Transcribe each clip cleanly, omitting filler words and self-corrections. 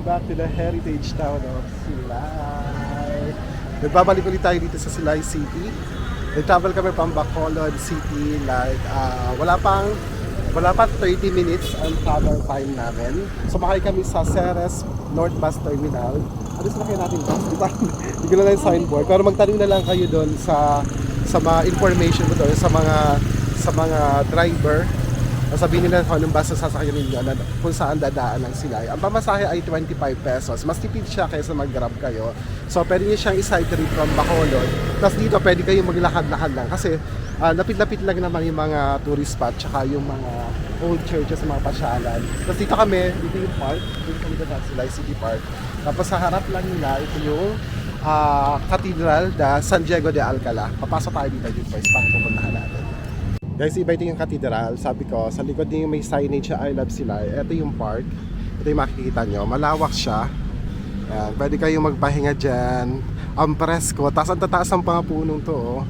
back to the heritage town of Silay. Nagbabalik ulit tayo dito sa Silay City. Nag-travel kami from Bacolod City like wala pa 30 minutes ang travel time namin. Sumakay kami sa Ceres North Bus Terminal. Ano sinakay natin bus? Di ba? Hindi ko na lang yung signboard. Pero magtanong na lang kayo doon sa mga information ko doon, sa mga driver. Sabihin nila kung anong bus na sasakyan ninyo, kung saan dadaan ang Silay. Ang pamasahe ay 25 pesos. Mas tipid siya kaysa mag-grab kayo. So pwede nyo siyang i-side trip from Bacolod. Tapos dito pwede kayong maglakad-lakad lang. Kasi lapit-lapit lang naman yung mga tourist spot tsaka yung mga old churches, mga pasyalan. Tapos dito yung park. Dito kami sa Silay City Park. Tapos sa harap lang nila, ito yung Cathedral de San Diego de Alcala. Papasok tayo dito yung first spot pupuntahan natin. Guys, iba ito yung cathedral. Sabi ko, sa likod niyo may signage sa I Love Silay. Ito yung park. Ito yung makikita nyo. Malawak siya. Ayan, pwede kayong magpahinga dyan. Ang presko. Tapos ang tataas ang mga punong to. Oh.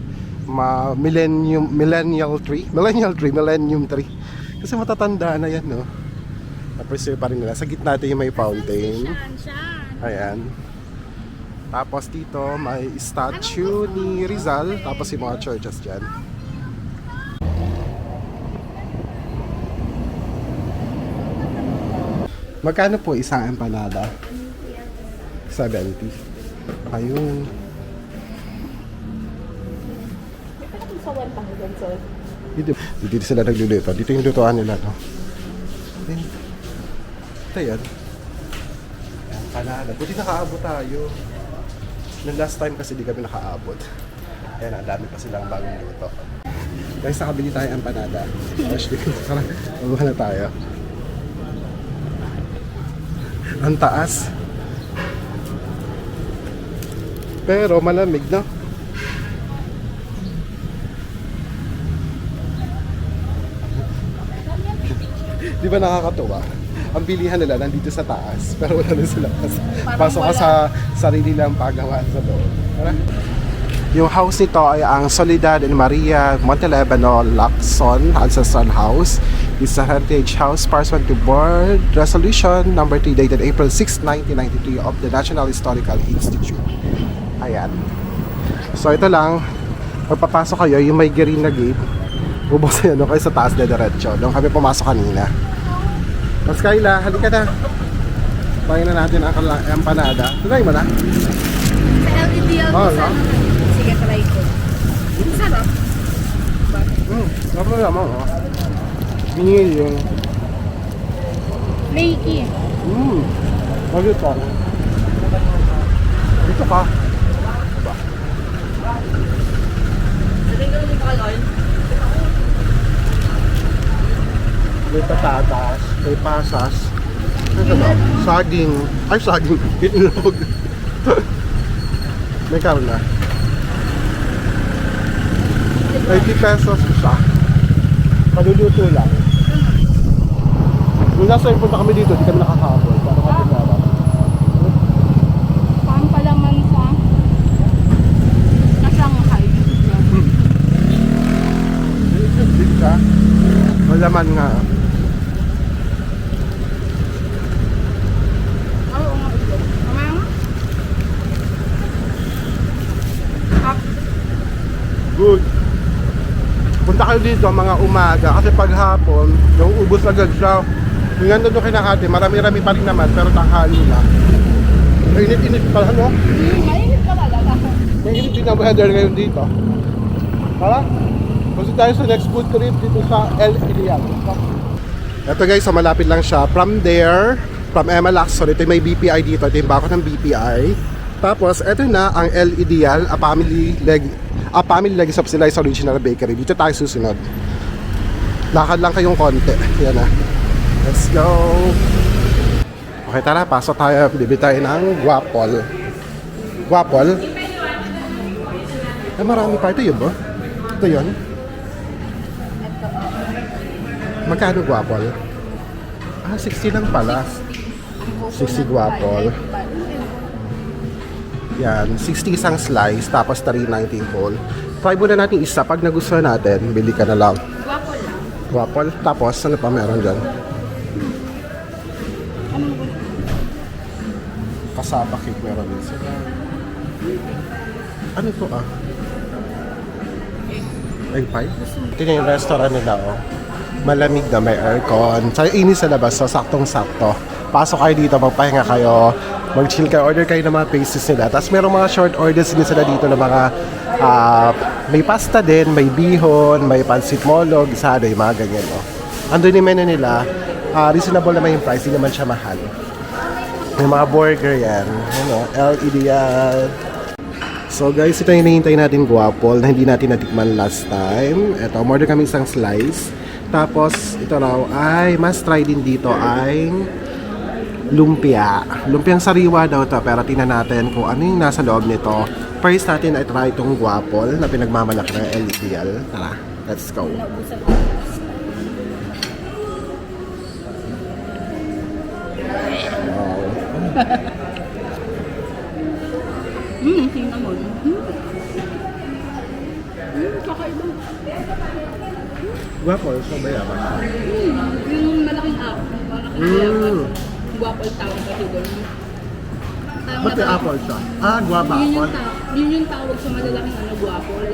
Millennium tree. Kasi matatanda na yan, no? Na-preserve pa rin nila. Sa gitna ito yung may fountain. Ayan. Tapos dito may statue ni Rizal. Tapos yung mga churches dyan. Magkano po isang empanada? 70. Ayun. Dito sila nagluluto. Dito yung lutuan nila, no? Ito yan. Empanada. Buti nakaabot tayo. Nung last time kasi di kami nakaabot. Ayan, ang dami pa silang bagong luto. Guys, nakabili tayo empanada. Tara, mabuha na tayo. Ang taas. Pero malamig, no? Di ba nakakatuwa? Ang bilihan nila nandito sa taas, pero wala na sila. Pasok ka sa sarili lang pagawaan sa loob. Yung house nito ay ang Soledad and Maria Montelebano Lacson Ancestral House. It's a heritage house pursuant to board resolution number 3 dated April 6, 1993 of the National Historical Institute. Ayan. So ito lang, pagpapasok kayo, yung may green na gate, bubuksan yun kayo sa taas na diretso. Doon kami pumasok kanina. Mas Kayla, halika na. Pangin na natin ang empanada. Try mo na? Sa LTDL ko sa sige, try ko. Sarap. Sarap na naman, oh. Binigay yung Flaky. Bakit pa? Dito ka. Diba? May patatas, may pasas. Ano ba? Saging. Ay, saging. Itlog. May karna. 80 pesos isa. Paluluto lang. Nung last time punta kami dito, di kami nakakahabol. Para kapag Pampalaman sa Shanghai. dito ka. Malaman nga. Oo nga ito. Mamaya nga. Good. Punta kayo dito mga umaga kasi pag hapon, nauubos agad siya. Yung nandun doon kay na ate, marami-rami pa rin naman pero tanghali na. Mainit-init pala, no? Mainit ka talaga. Mainit din ang weather ngayon dito. Tara? Kasi tayo sa next food trip dito sa El Ideal. Ito guys, so malapit lang siya. From there, from Emma Lacson, ito may BPI dito. Ito yung bako ng BPI. Tapos, ito na ang El Ideal, a family legacy of Silay Original Bakery. Dito tayo susunod. Lakad lang kayong konti. Yan na. Let's go! Okay, tara. Pasok tayo. Bibili tayo ng guapol. Guapol? Ay, marami pa. Ito yun ba? Ito yun? Magkano guapol? 60 lang pala. 60 guapol. Yan, 60 isang slice, tapos 3.90 whole. Try muna natin isa. Pag nagustuhan natin, bili ka na lang. Waffle lang. Waffle. Tapos, ano pa meron dyan? Kasaba cake meron din sila. Ano to ah? Egg pie? Ito na yung restaurant nila oh. Malamig na, may aircon. Sa inis sa labas, so saktong-sakto. Pasok kayo dito, magpahinga kayo, mag-chill kayo, order kayo ng mga pastries nila. Tapos merong mga short orders din sila dito ng mga may pasta din, may bihon, may pansit molog, isado, yung mga ganyan oh. Andun yung menu nila, reasonable naman yung price, hindi naman siya mahal. May mga burger yan, ano, LED yan. So guys, ito yung hinihintay natin guwapol na hindi natin natikman last time. Ito, order kami isang slice. Tapos, ito raw ay, must try din dito ay lumpia. Lumpiang sariwa daw to, pero tingnan natin kung ano yung nasa loob nito. First natin ay try itong guwapol na pinagmamalaki ng LDL. Tara, let's go. Tingnan mo. Kakaiba. Guwapol, so ba yaman? Yung malaking apple. Malaking guwapol tawag kasi doon. Ba't yung apple siya? Guwapa apple. Yun yung tawag sa malalaking guwapol.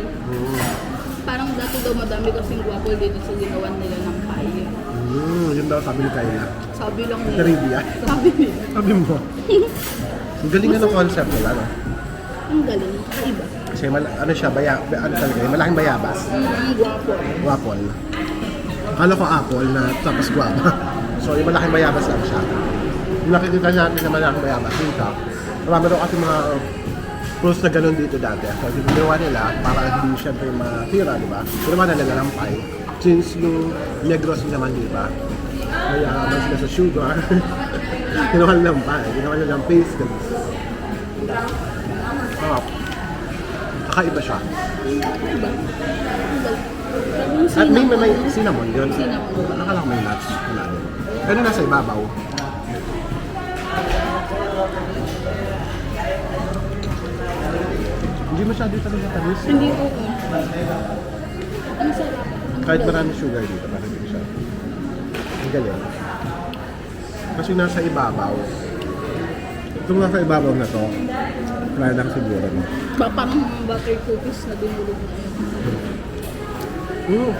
Parang dati daw madami kasing guwapol dito sa ginawan nila ng pie. Yun daw sabi ni Kayla. Sabi lang nila. Trivia. Sabi nila. Sabi mo. Ang galing nga ng concept nila, no? Ang galing. Kakaiba. Kasi ano siya, ano talaga, malaking bayabas. Guwapol. Guwapol. Akala ko apple na tapos guwapa. So, yung malaking bayabas lang siya. Yung nakikita natin na malaking bayabas, yung top. Marami daw kasi mga fruits na ganun dito dati. So, yung ginawa nila, para hindi syempre matira, di ba? Ginawa na nila ng pie. Since yung Negros naman, di ba? Kaya mas sila sa sugar. Ginawa nila ng pie. Ginawa nila ng pastries. Kakaiba siya. Kakaiba. At may cinnamon yun. Cinnamon. Nakala ko may nuts. Wala din. Pero nasa ibabaw. Hindi masyado talaga tamis. Hindi ko. Ang sarap. Kahit marami sugar dito, parang hindi siya. Ang galing. Kasi nasa ibabaw. Itong nasa ibabaw na to, try lang siguro. No? Parang butter cookies na dumulog na yun.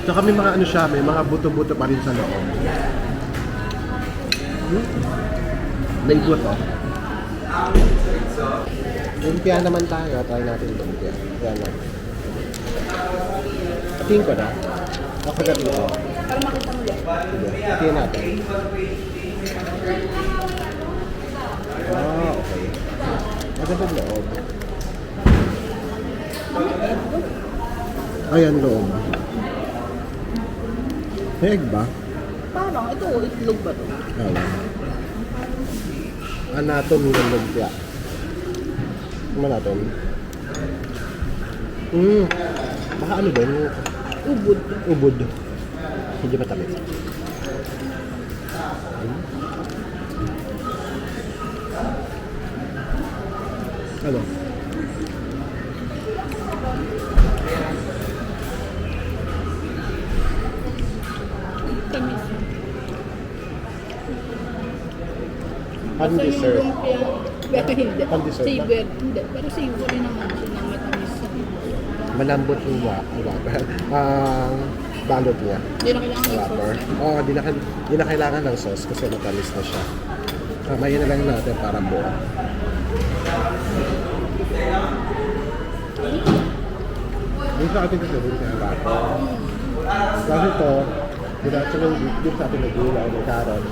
Tsaka may mga ano siya, may mga buto-buto pa rin sa loob. May buto. Lumpia naman tayo, try natin lumpia. Yan lang. Tingin ko na. Ako gabi ko. Para makita mo yan. Sige, tingin natin. Okay. Maganda loob. Ayan loob. May egg ba? Parang ito, itlog ba ito? Ayan. Anatomy ng lumpia. Tingnan natin. Baka ano ba? Ubod. Ubod. Hindi matamis. Ano? Tamis. Anong dessert? Pero hindi. Ang dessert ba? Savor. Hindi. Pero savory naman siya ng matamis. Malambot yung balot niya. Hindi na kailangan ng Wrapper. sauce. Oo, di na kailangan ng sauce kasi matamis na siya. Kamayin na lang natin para buo. Dito sa atin kasi rin kaya wrapper. Kasi ito, dito sa atin nag-gulay, may carrot.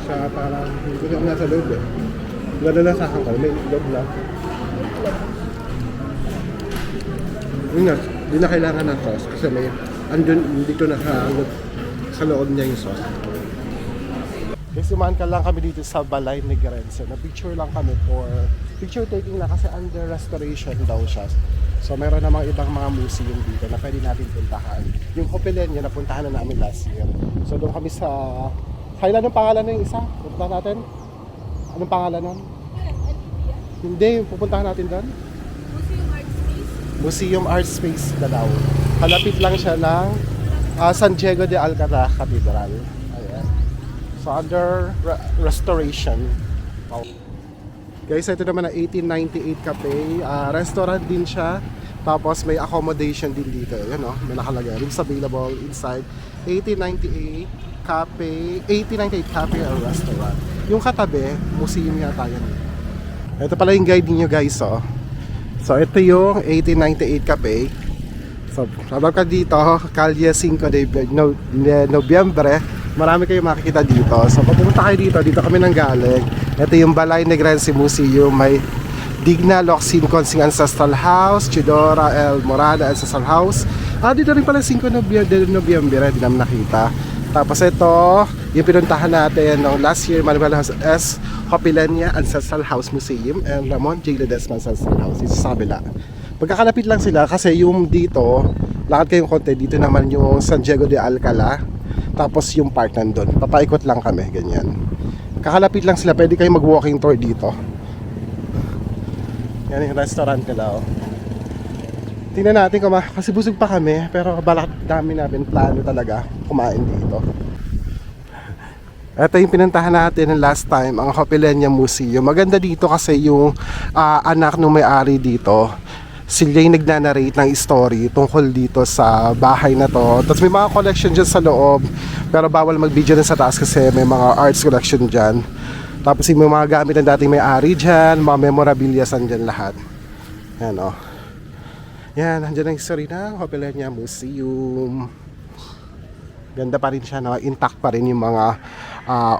Siya parang, hindi ko siya nasa loob eh. Nadalasahan ko, may loob na. Yun nga, di na kailangan ng sauce kasi may andun dito na sa loob niya yung sauce. Kasi sumaan ka lang kami dito sa Balay Negrense. Na-picture lang kami for picture taking lang kasi under restoration daw siya. So meron namang ibang mga museum dito na pwede natin puntahan. Yung Hopelenia napuntahan na namin last year. So doon kami sa... Kailan ang pangalan ng isa? Punta natin? Anong pangalan nun? Hindi, pupuntahan natin doon. Museum Art Space na daw. Kalapit lang siya ng San Diego de Alcatraz Cathedral. Ayan. So under restoration. Oh. Guys, ito naman na 1898 Cafe. Restaurant din siya. Tapos may accommodation din dito. Yan o, may nakalagay. Rooms available inside 1898 Cafe. 1898 Cafe or Restaurant. Yung katabi, museum yata yan. Ito pala yung guide niyo guys, oh. So ito yung 1898 Cafe. So, sabab ka dito, Calle 5 de Nobyembre, marami kayong makikita dito. So, pag pumunta kayo dito kami nang galing. Ito yung Balay Negrense Museum, may Digna Locsin Consing Ancestral House, Chidora El Morada Ancestral House. Dito rin pala 5 de Nobyembre, di namin nakita. Tapos ito, yung pinuntahan natin no, last year, Manuel S. Hopilenia Ancestral House Museum and Ramon J. Ledesma Ancestral House. Ito sa kabila. Magkakalapit lang sila kasi yung dito, lakad kayong konti, dito naman yung San Diego de Alcala. Tapos yung part nandun. Papaikot lang kami, ganyan. Kakalapit lang sila, pwede kayong mag-walking tour dito. Yan yung restaurant nila, oh. Tingnan natin kasi busog pa kami, pero balak dami namin plano talaga kumain dito. Ito yung pinuntahan natin last time, ang Hopilenia Museum. Maganda dito kasi yung anak ng may-ari dito, sila yung nagnanarrate ng story tungkol dito sa bahay na to. Tapos may mga collection dyan sa loob, pero bawal mag-video na sa taas kasi may mga arts collection dyan. Tapos yung mga gamit ng dating may-ari dyan, mga memorabilia dyan lahat. Yan o. Yan, andyan ang history ng Hopilenia Museum. Ganda pa rin siya, no? Intact pa rin yung mga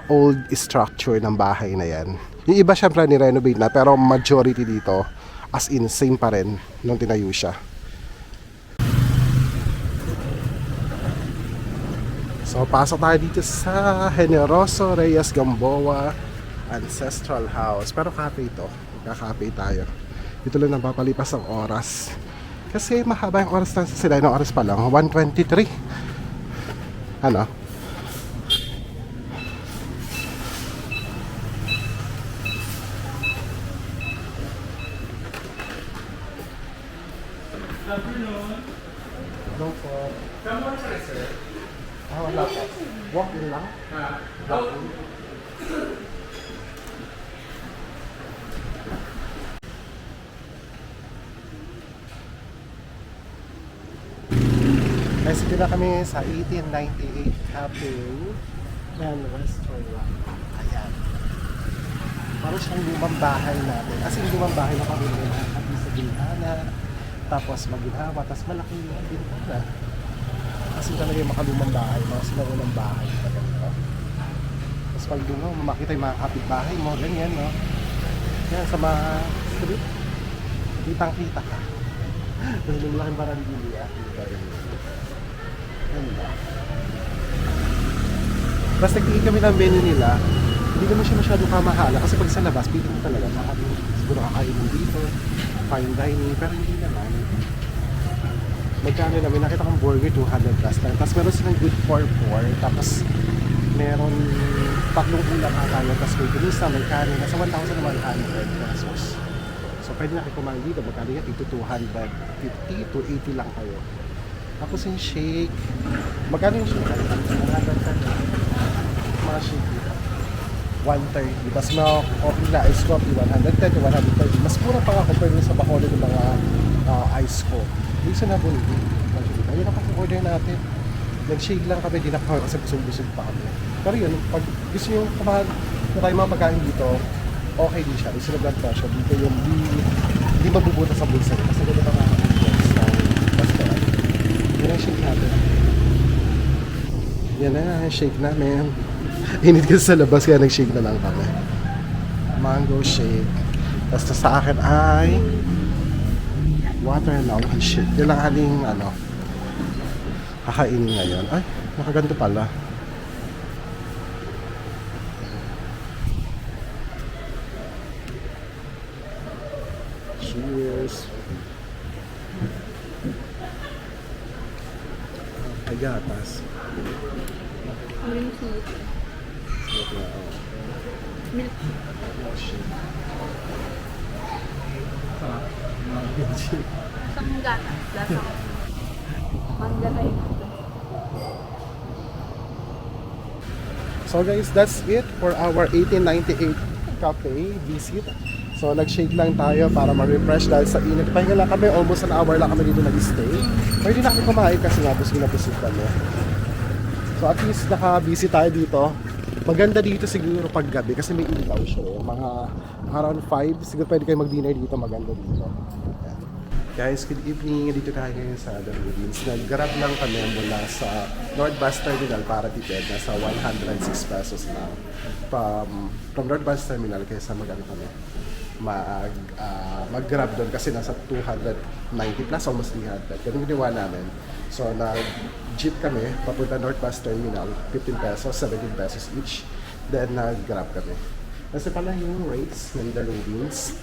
old structure ng bahay na yan. Yung iba syempre ni-renovate na, pero majority dito as in same pa rin nung tinayo siya. So pasok tayo dito sa Generoso Reyes Gamboa Ancestral House. Pero cafe ito, magka-cafe tayo. Dito lang napapalipas ang oras kasi mahaba yung oras na sila. Yung oras pa lang 1:23. Ano? No po. Come on, sir. Wala po. Walk-in lang? Walk-in. Guys, dito na kami sa 1898 Cafe and Restaurant. Ayan. Parang siyang lumang bahay natin. As in, lumang bahay na kami natin sa Gilhana. Tapos mag-ginawa, tapos malaki yung bintana. Kasi talaga yung makalumang bahay, mga sinaunang bahay talaga. Tapos pag doon, no, makita yung mga kapitbahay mo, ganyan, no? Yan, sa mga street, kitang-kita ka. Tapos yung laking barangilya. Yan ba? Tapos nagtingin kami ng menu nila, hindi naman siya masyadong kamahala kasi pag sa labas, pili mo talaga, siguro kakainin dito, fine dining, pero hindi naman. Magkano na, may nakita kong burger, 200 plus lang. Tapos meron silang good for 4, tapos meron tatlong ulam ata yun, tapos may ginisa, may kanin, nasa 1,100 pesos. So pwede na kayo kumain dito, magkano yan, ito 250 to 80 lang kayo. Tapos yung shake, magkano yung shake? Mga shake dito. 130. Tapos mga coffee na ice coffee, 110 to 130. Mas mura pa nga compare sa Bacolod ng mga ice coffee. Reasonable. Ayun na kasi order natin. Nag-shake lang kami, di na kami kasi busog-busog pa kami. Pero yun, pag gusto nyo kumahan na tayo mga pagkain dito, okay din siya. Reasonable presyo. Dito yung hindi mabubuta sa bulsa. Kasi dito pa mga restaurant. Yan ang shake natin. Yan na, shake namin. Init kasi sa labas kaya nag-shake na lang kami. Mango shake. Tapos sa akin ay watermelon shake. Yan lang aling kakainin ngayon. Ay, nakaganto pala. Cheers. Ay, gatas. Ano yung smooth? Sarap na, oh. Milk. Shake. Sarap. Lasang gata. Lasang mangga kayo. So guys, that's it for our 1898 cafe visit So nag-shake lang tayo para ma-refresh dahil sa init. Pahinga lang kami, almost an hour lang kami dito nag-stay. Pero hindi na kami kumain kasi nga busog na busog kami. So at least naka-busy tayo dito. Maganda dito siguro pag gabi kasi may ilaw siya. Mga around 5, siguro pwede kayo mag-dinner dito, maganda dito. Ayan. Guys, good evening. Dito tayo ngayon sa The Ruins. Nag-grab lang kami mula sa North Bus Terminal para tipid. Nasa 106 pesos lang. From North Bus Terminal kaysa mag-ano kami. Mag-grab doon kasi nasa 290 plus, almost 300. Ganun ginawa namin. So, nag-jeep kami, papunta North Bus Terminal, 15 pesos, 17 pesos each. Then, nag-grab kami. Kasi pala yung rates ng The Ruins.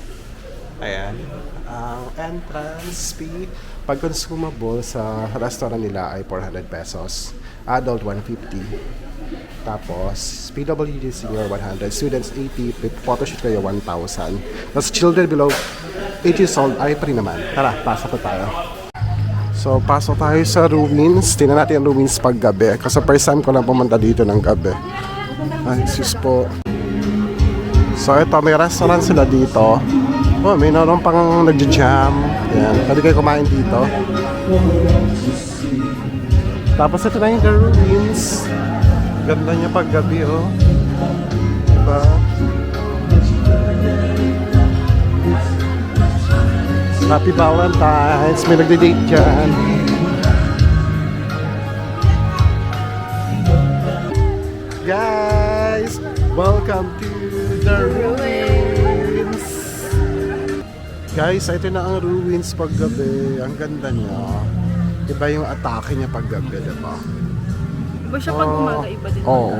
Ayan. Ang entrance fee, pag consumable sa restaurant nila ay 400 pesos. Adult, 150. Tapos, PWD senior 100, students 80, with photoshoot kayo 1,000. Tapos children below 8 years old ay pa rin naman. Tara, pasok po tayo. So, pasok tayo sa ruins. Tingnan natin ang ruins pag gabi. Kasi first time ko lang pumunta dito ng gabi. Ay, sus po. So, ito, may restaurant sila dito. Oh, may naroon pang nagja-jam. Yan, pwede kayo kumain dito. Tapos ito na yung The Ruins. Ganda niya pag gabi, oh. Diba? Happy Valentine's. May nagde-date dyan. Guys, welcome to The Ruins. Guys, ito na ang ruins pag gabi. Ang ganda niya. Iba yung atake niya pag gabi, diba? Iba siya pag umaga, iba din. Oo.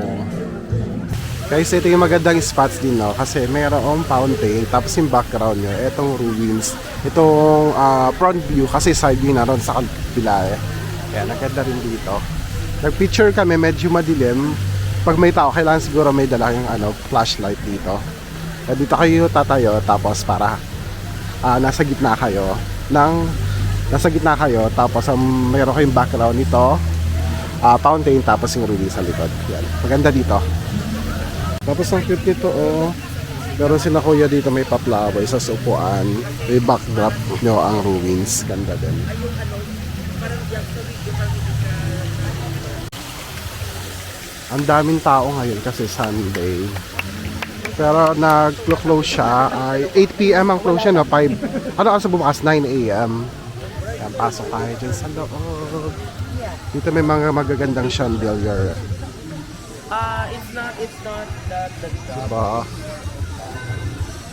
Guys, ito yung magandang spots din, no? Kasi mayroong fountain, tapos yung background nyo, itong ruins, itong front view, kasi side view na ron sa kabila eh. Kaya naganda rin dito. Nag-picture kami, medyo madilim. Pag may tao, kailangan siguro may dala yung flashlight dito. Kaya dito kayo tatayo, tapos para nasa gitna kayo, tapos mayroon kayong background nito, fountain, tapos yung ruins sa likod. Yan. Maganda dito. Tapos ang cute nito, oh. Meron sila kuya dito, may pa-flower sa upuan. May backdrop nyo ang ruins. Ganda din. Ang daming tao ngayon kasi Sunday. Pero nag-close siya ay 8 PM ang close siya, no? 5. Ano kasi bukas? 9 AM. Yan, pasok tayo dyan sa loob. Dito may mga magagandang chandelier. It's not that Diba?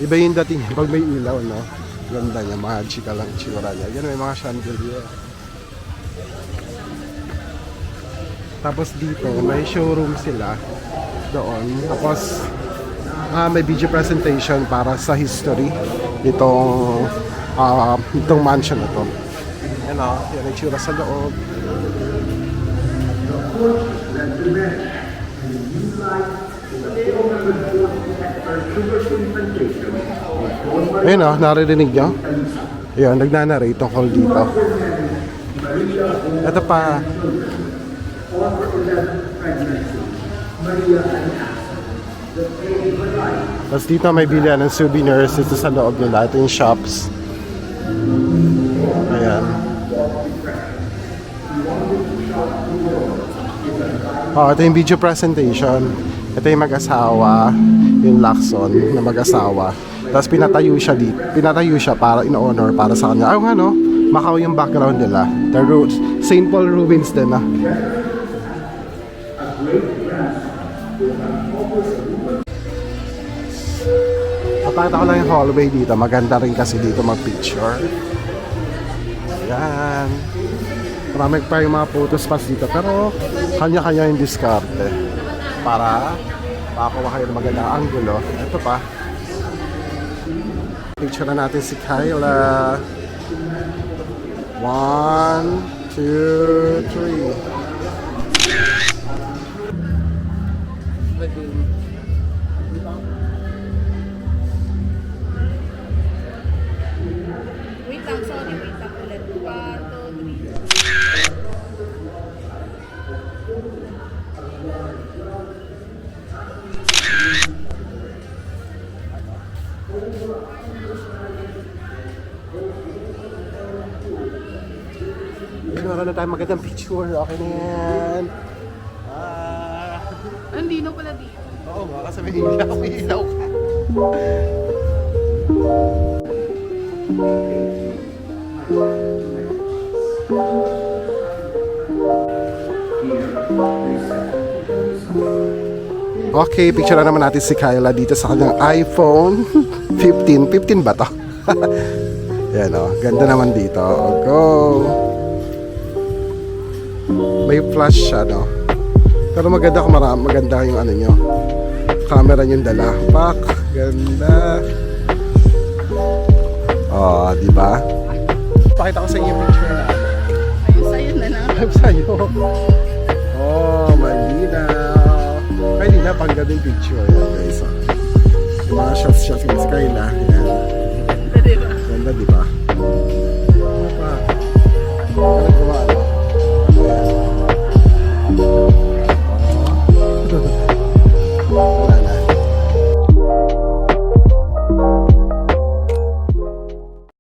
Iba yung dating pag may ilaw, no? Ganda niya, magical lang tsura niya. Yan, may mga chandelier. Tapos dito, may showroom sila doon. Tapos, may video presentation para sa history itong mansion na to. Yan o, yan ang tsura sa loob. Ayun o, naririnig nyo? Ayun, nagnanarate tungkol dito. Ito pa. Tapos dito may bilihan ng souvenirs dito sa loob nila. Ito yung shops. Ayan. Ito yung video presentation. Ito yung mag-asawa, yung Lacson na mag-asawa. Tapos pinatayo siya para in honor para sa kanya. Ayun nga, no? Macau yung background nila. The St. Paul Ruins din, ah. Napakita ko lang yung hallway dito. Maganda rin kasi dito mag-picture. Ayan. Marami pa yung mga photo spots dito. Pero kanya-kanya yung diskarte. Para makakuha kayo ng magandang angulo. Ito pa. Picture na natin si Kyla. 1, 2, 3. Wait lang, sorry, wait lang ulit. 1, 2, 3. meron na tayong magandang picture. Okay na yan. Hindi na pala dito. Oo nga, kasi may ilaw ka. Okay, picture na naman natin si Kyla dito sa kanyang iPhone 15. 15 ba to? Yan o, ganda naman dito. Go! May flash siya, no? Pero maganda kung maganda yung ano nyo. Camera nyo dala. Pak! Ganda! Oh, di ba? Pakita ko sa inyo yung picture na. Ayun sa'yo na lang. Ayun sa'yo. Oh, malinaw. Pwede na pang gabing picture. Yan, guys. Oh. Yung mga shots ni Skyla. Yan. Ganda, diba? Ganda, di ba?